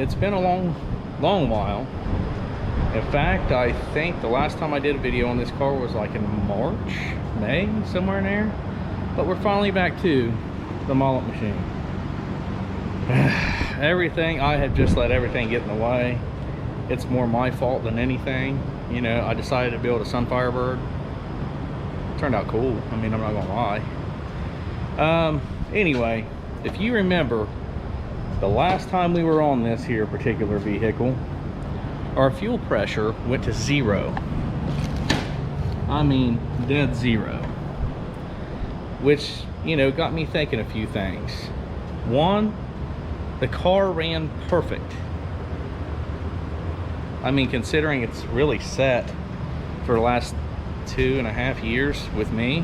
it's been a long while. In fact, I think the last time I did a video on this car was like in March, May, somewhere in there. But we're finally back to the Mullet machine. Everything, I have just let everything get in the way. It's more my fault than anything. You know, I decided to build a Sunfire Bird. Turned out cool. I mean, I'm not gonna lie. Anyway, if you remember, the last time we were on this here particular vehicle, our fuel pressure went to 0. I mean, dead 0. Which, you know, got me thinking a few things. One, the car ran perfect. I mean, considering it's really set for the last 2.5 years with me,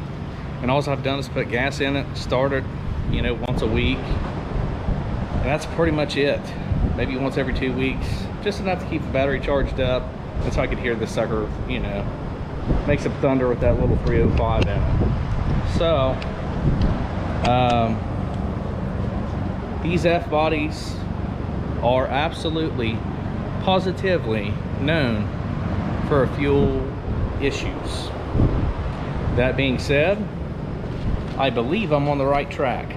and all I've done is put gas in it, start it, you know, once a week, and that's pretty much it. Maybe once every 2 weeks, just enough to keep the battery charged up, and so I could hear this sucker, you know, make some thunder with that little 305 in it. So these F bodies are absolutely positively known for fuel issues. That being said, I believe I'm on the right track.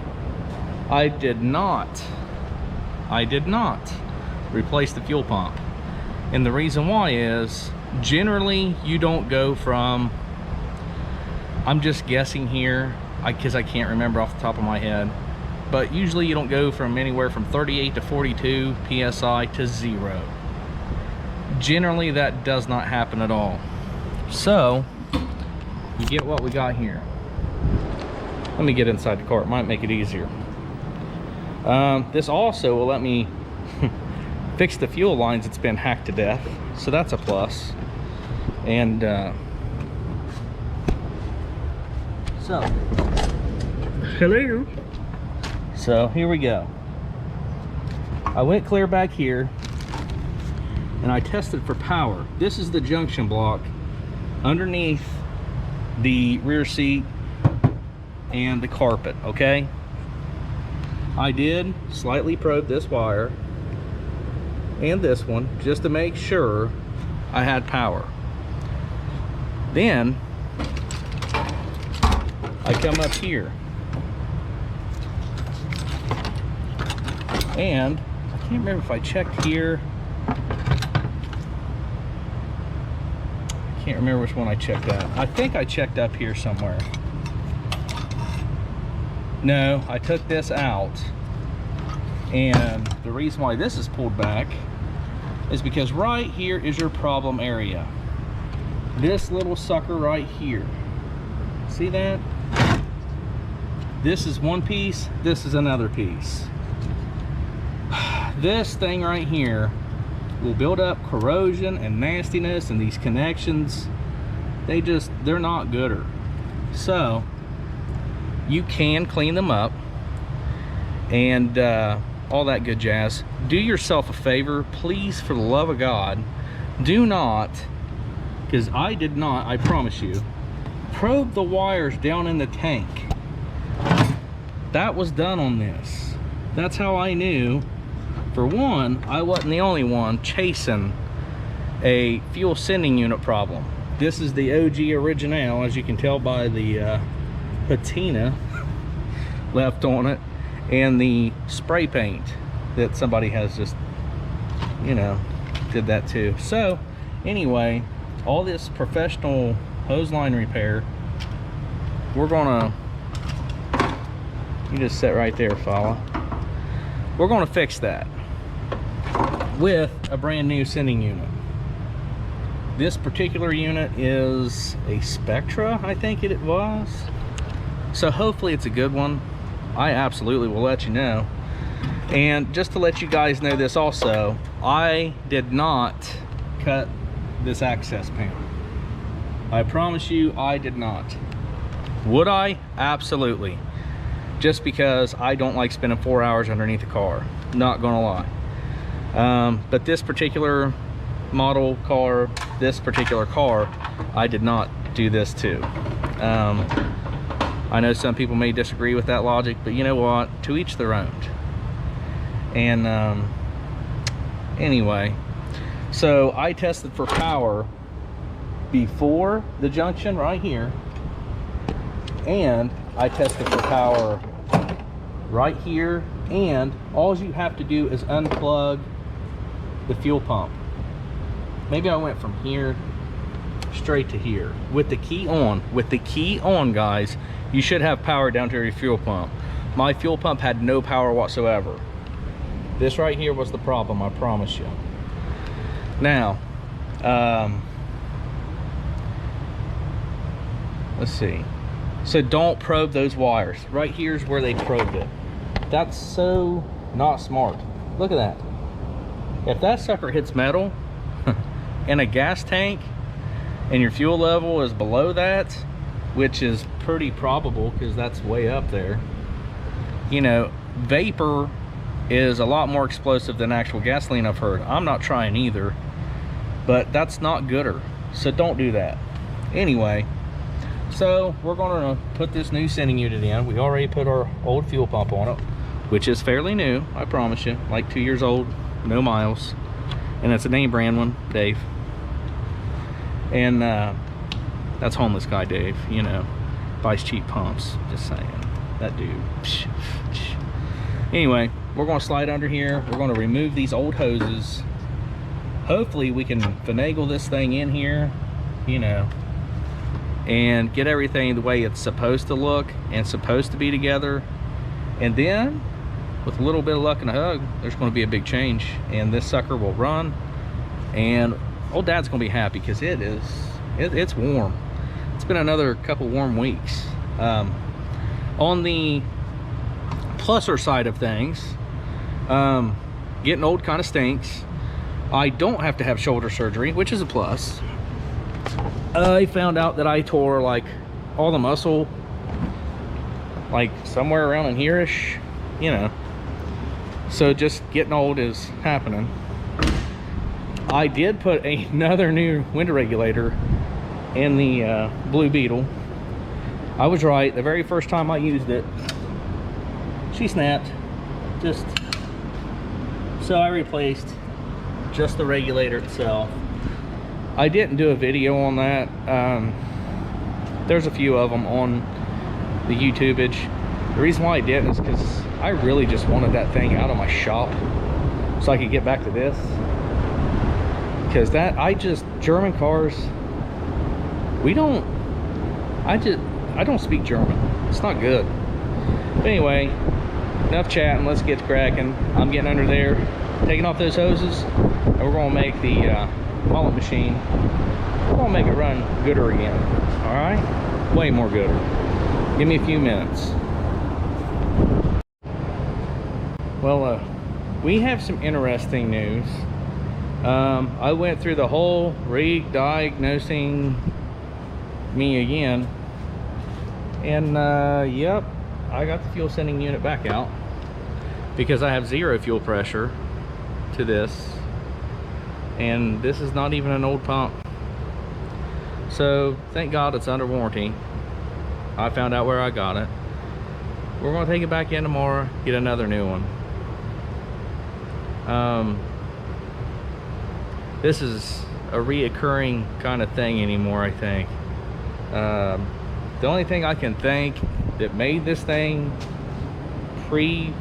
I did not replace the fuel pump, and the reason why is generally you don't go from, I'm just guessing here because I can't remember off the top of my head, but usually you don't go from anywhere from 38 to 42 psi to 0. Generally that does not happen at all. So you get what we got here. Let me get inside the car, it might make it easier. This also will let me fix the fuel lines that's been hacked to death, so that's a plus. And so hello. So here we go. I went clear back here and I tested for power. This is the junction block underneath the rear seat and the carpet, okay? I did slightly probe this wire and this one just to make sure I had power. Then I come up here and I can't remember if I checked here. Can't remember which one I checked out. I think I checked up here somewhere. No, I took this out, and the reason why this is pulled back is because right here is your problem area. This little sucker right here. See that? This is one piece, this is another piece. This thing right here will build up corrosion and nastiness, and these connections, they're not gooder. So you can clean them up and all that good jazz. Do yourself a favor, please, for the love of God, do not, because I did not, I promise you, probe the wires down in the tank. That was done on this. That's how I knew. For one, I wasn't the only one chasing a fuel sending unit problem. This is the OG original, as you can tell by the patina left on it and the spray paint that somebody has just, you know, did that too. So anyway, all this professional hose line repair, we're gonna, you just sit right there, fella. We're gonna fix that with a brand new sending unit. This particular unit is a Spectra, I think it was. So hopefully it's a good one. I absolutely will let you know. And just to let you guys know this also, I did not cut this access panel. I promise you I did not. Would I? Absolutely. Just because I don't like spending 4 hours underneath the car. Not gonna lie. But this particular model car, this particular car, I did not do this to. I know some people may disagree with that logic, but you know what? To each their own. And Anyway, so I tested for power before the junction right here, and I tested for power right here, and all you have to do is unplug the fuel pump. Maybe I went from here straight to here with the key on. With the key on, guys, you should have power down to your fuel pump. My fuel pump had no power whatsoever. This right here was the problem, I promise you. Now, let's see. So don't probe those wires. Right here's where they probed it. That's so not smart. Look at that. If that sucker hits metal in a gas tank and your fuel level is below that, which is pretty probable because that's way up there, you know, vapor is a lot more explosive than actual gasoline, I've heard. I'm not trying either, but that's not gooder, so don't do that. Anyway, so we're going to put this new sending unit in. We already put our old fuel pump on it, which is fairly new, I promise you, like 2 years old, no miles, and it's a name brand one, Dave. And that's homeless guy Dave, you know, buys cheap pumps, just saying, that dude. Anyway, we're going to slide under here. We're going to remove these old hoses. Hopefully we can finagle this thing in here, you know, and get everything the way it's supposed to look and supposed to be together. And then with a little bit of luck and a hug, there's going to be a big change, and this sucker will run, and old dad's going to be happy because it's warm. It's been another couple warm weeks. On the pluser side of things, getting old kind of stinks. I don't have to have shoulder surgery, which is a plus. I found out that I tore like all the muscle, like somewhere around in here-ish, you know. So just getting old is happening. I did put another new window regulator in the Blue Beetle. I was right. The very first time I used it, she snapped. Just so I replaced just the regulator itself. I didn't do a video on that. There's a few of them on the YouTubeage. The reason why I didn't is because I really just wanted that thing out of my shop so I could get back to this. Because German cars, I don't speak German. It's not good. But anyway, enough chatting, let's get cracking. I'm getting under there, taking off those hoses, and we're gonna make the Mullet machine, we're gonna make it run gooder again. All right, way more gooder. Give me a few minutes. Well, we have some interesting news. I went through the whole re-diagnosing me again, and yep, I got the fuel sending unit back out because I have 0 fuel pressure to this, and this is not even an old pump. So thank God it's under warranty. I found out where I got it. We're going to take it back in tomorrow, get another new one. This is a reoccurring kind of thing anymore, I think. The only thing I can think that made this thing pre-wear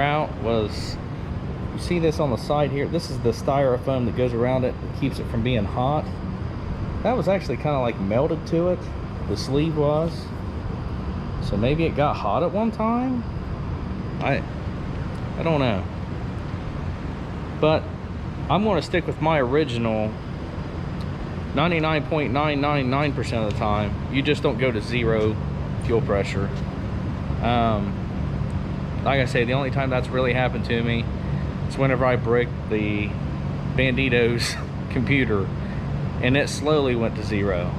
out was, you see this on the side here? This is the styrofoam that goes around it that keeps it from being hot. That was actually kind of like melted to it. The sleeve was. So maybe it got hot at one time? I don't know. But I'm going to stick with my original 99.999% of the time. You just don't go to 0 fuel pressure. Like I say, the only time that's really happened to me is whenever I bricked the Bandito's computer, and it slowly went to 0,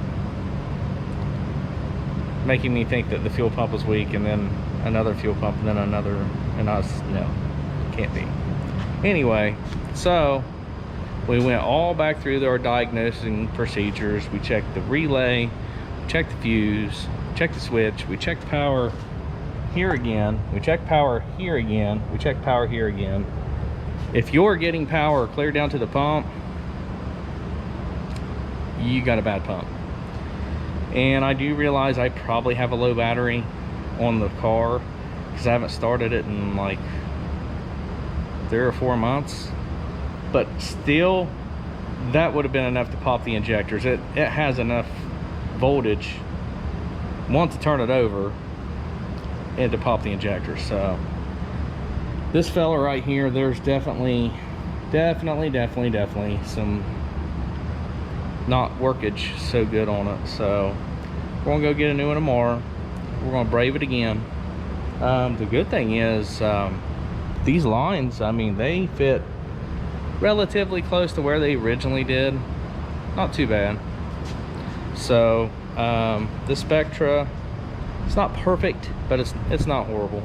making me think that the fuel pump was weak, and then another fuel pump, and then another, and I was, no, can't be. Anyway, so we went all back through our diagnosing procedures. We checked the relay, checked the fuse, checked the switch, we checked power here again, we checked power here again, we checked power here again, If you're getting power clear down to the pump, you got a bad pump. And I do realize I probably have a low battery on the car because I haven't started it in like 3 or 4 months, but still that would have been enough to pop the injectors. It has enough voltage, one, to turn it over and to pop the injectors. So this fella right here, there's definitely some not workage so good on it. So we're gonna go get a new one tomorrow. We're gonna brave it again. The good thing is these lines, I mean, they fit relatively close to where they originally did. Not too bad. So the Spectra, it's not perfect, but it's not horrible.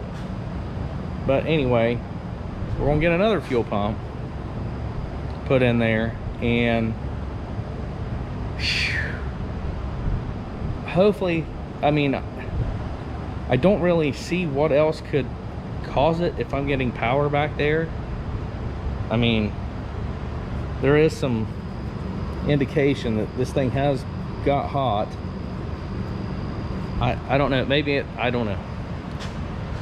But anyway, we're gonna get another fuel pump put in there, and hopefully, I mean, I don't really see what else could cause it if I'm getting power back there. I mean, there is some indication that this thing has got hot. I don't know, maybe I don't know.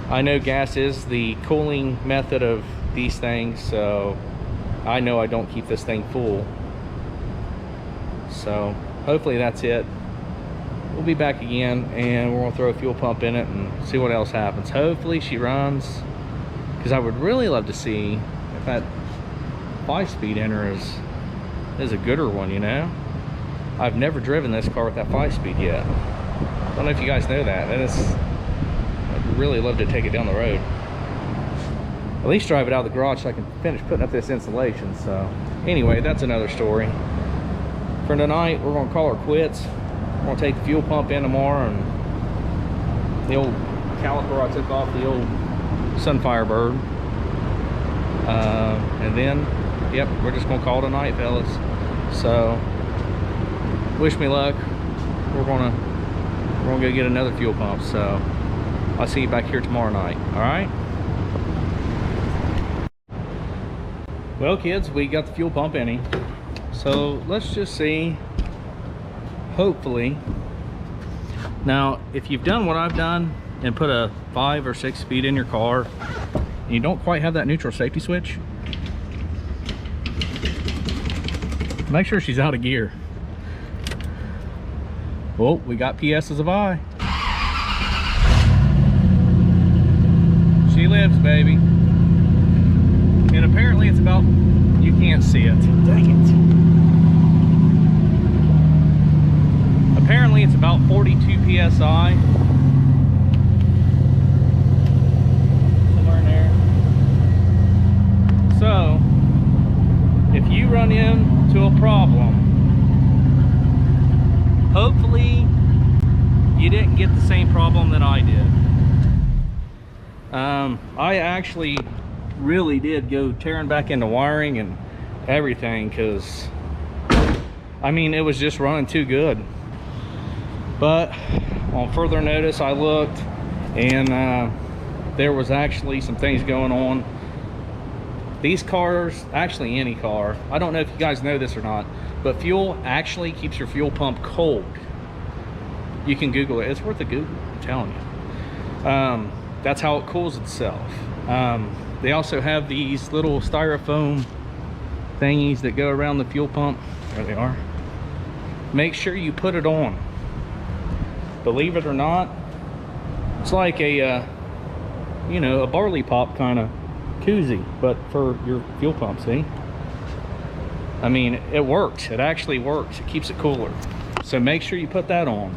I know gas is the cooling method of these things, so I know I don't keep this thing full. So hopefully that's it. We'll be back again, and we're gonna throw a fuel pump in it and see what else happens. Hopefully she runs, because I would really love to see if that 5-speed in her is a gooder one, you know. I've never driven this car with that 5-speed yet. I don't know if you guys know that, and I'd really love to take it down the road. At least drive it out of the garage so I can finish putting up this insulation. So anyway, that's another story. For tonight, we're gonna call her quits. We're gonna take the fuel pump in tomorrow, and the old caliper I took off the old Sunfire Bird. And then, yep, we're just gonna call it a night, fellas. So wish me luck. We're gonna go get another fuel pump. So I'll see you back here tomorrow night. All right. Well, kids, we got the fuel pump in. So let's just see. Hopefully, now if you've done what I've done and put a 5 or 6 speed in your car and you don't quite have that neutral safety switch, make sure she's out of gear. Well, we got PS's of I. She lives, baby. And apparently it's about, you can't see it, dang it. Apparently it's about 42 PSI. Somewhere in there. So, if you run into a problem, hopefully you didn't get the same problem that I did. I actually really did go tearing back into wiring and everything, because I mean, it was just running too good. But on further notice, I looked, and there was actually some things going on. These cars, actually any car, I don't know if you guys know this or not, but fuel actually keeps your fuel pump cold. You can Google it. It's worth a Google, I'm telling you. That's how it cools itself. They also have these little styrofoam thingies that go around the fuel pump. There they are. Make sure you put it on. Believe it or not, it's like a you know, a barley pop kind of koozie, but for your fuel pump. See, I mean, it works. It actually works. It keeps it cooler. So make sure you put that on.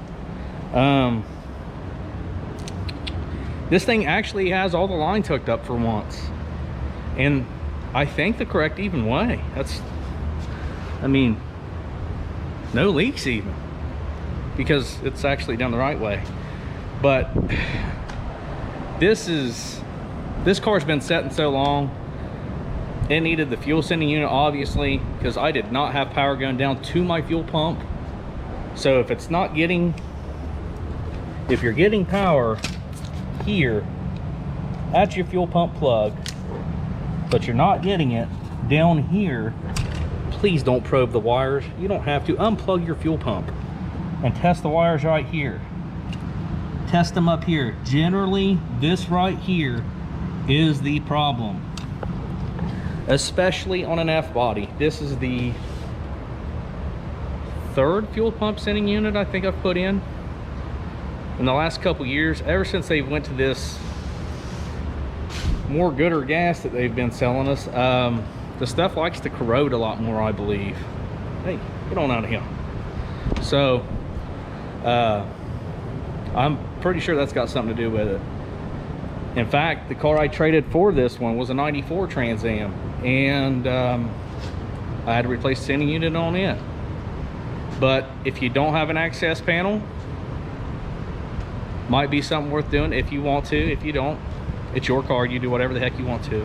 This thing actually has all the lines hooked up for once, and I think the correct even way. That's, I mean, no leaks even, because it's actually done the right way. But this car's been setting so long, it needed the fuel sending unit, obviously, because I did not have power going down to my fuel pump. So if it's not getting, if you're getting power here, that's your fuel pump plug. but you're not getting it down here, please don't probe the wires. You don't have to. Unplug your fuel pump and test the wires right here. Test them up here. Generally, this right here is the problem, especially on an F body. This is the third fuel pump sending unit I think I've put in the last couple years, ever since they went to this more gooder gas that they've been selling us. The stuff likes to corrode a lot more, I believe. Hey, get on out of here. So I'm pretty sure that's got something to do with it. In fact, the car I traded for this one was a 94 Trans Am, and I had to replace the sending unit on it. But if you don't have an access panel, might be something worth doing if you want to. If you don't, it's your car, you do whatever the heck you want to.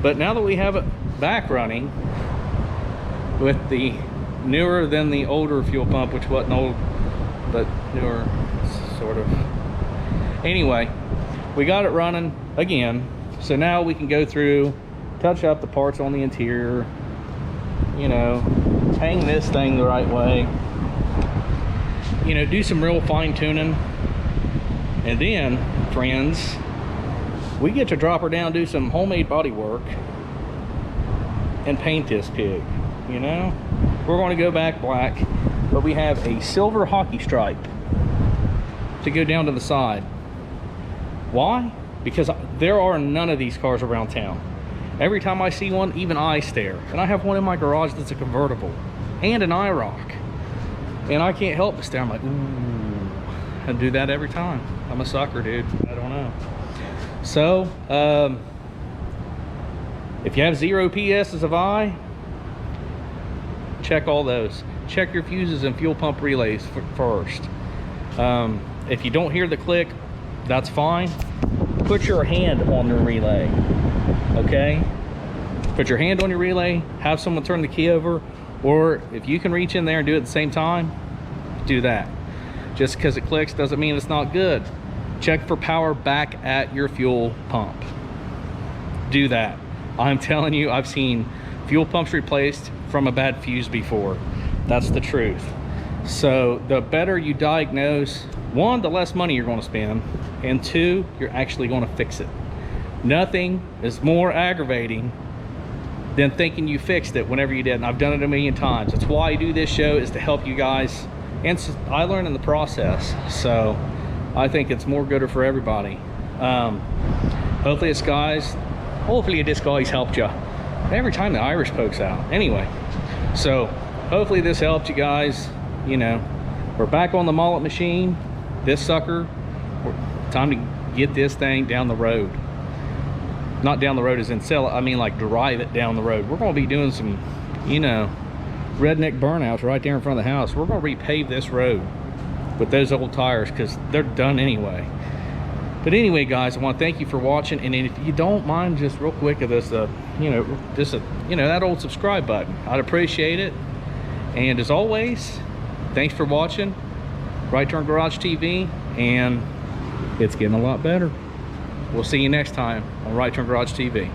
But now that we have it back running with the newer than the older fuel pump, which wasn't old but newer sort of, anyway, we got it running again. So now we can go through, touch up the parts on the interior, you know, hang this thing the right way, you know, do some real fine tuning. And then, friends, we get to drop her down, do some homemade body work, and paint this pig. You know, we're going to go back black, but we have a silver hockey stripe to go down to the side. Why? Because there are none of these cars around town. Every time I see one, even I stare. And I have one in my garage that's a convertible and an IROC, and I can't help but stare. I'm like, ooh, I do that every time. I'm a sucker, dude. I don't know. So if you have 0 PSs of I, check all those. Check your fuses and fuel pump relays first. If you don't hear the click, that's fine. Put your hand on the relay, okay? Put your hand on your relay, have someone turn the key over, or if you can reach in there and do it at the same time, do that. Just because it clicks doesn't mean it's not good. Check for power back at your fuel pump. Do that. I'm telling you, I've seen fuel pumps replaced from a bad fuse before. That's the truth. So the better you diagnose, one, the less money you're going to spend, and two, you're actually going to fix it. Nothing is more aggravating than thinking you fixed it whenever you didn't. I've done it a million times. That's why I do this show, is to help you guys, and I learn in the process. So I think it's more gooder for everybody. Hopefully this guy's helped you. Every time the Irish pokes out. Anyway, so hopefully this helped you guys. You know, we're back on the mullet machine. This sucker, time to get this thing down the road. Not down the road as in sell it, I mean like drive it down the road. We're going to be doing some, you know, redneck burnouts right there in front of the house. We're going to repave this road with those old tires because they're done anyway. But anyway, guys, I want to thank you for watching. And if you don't mind, just real quick of this, that old subscribe button, I'd appreciate it. And as always, thanks for watching Right Turn Garage TV, and it's getting a lot better. We'll see you next time on Right Turn Garage TV.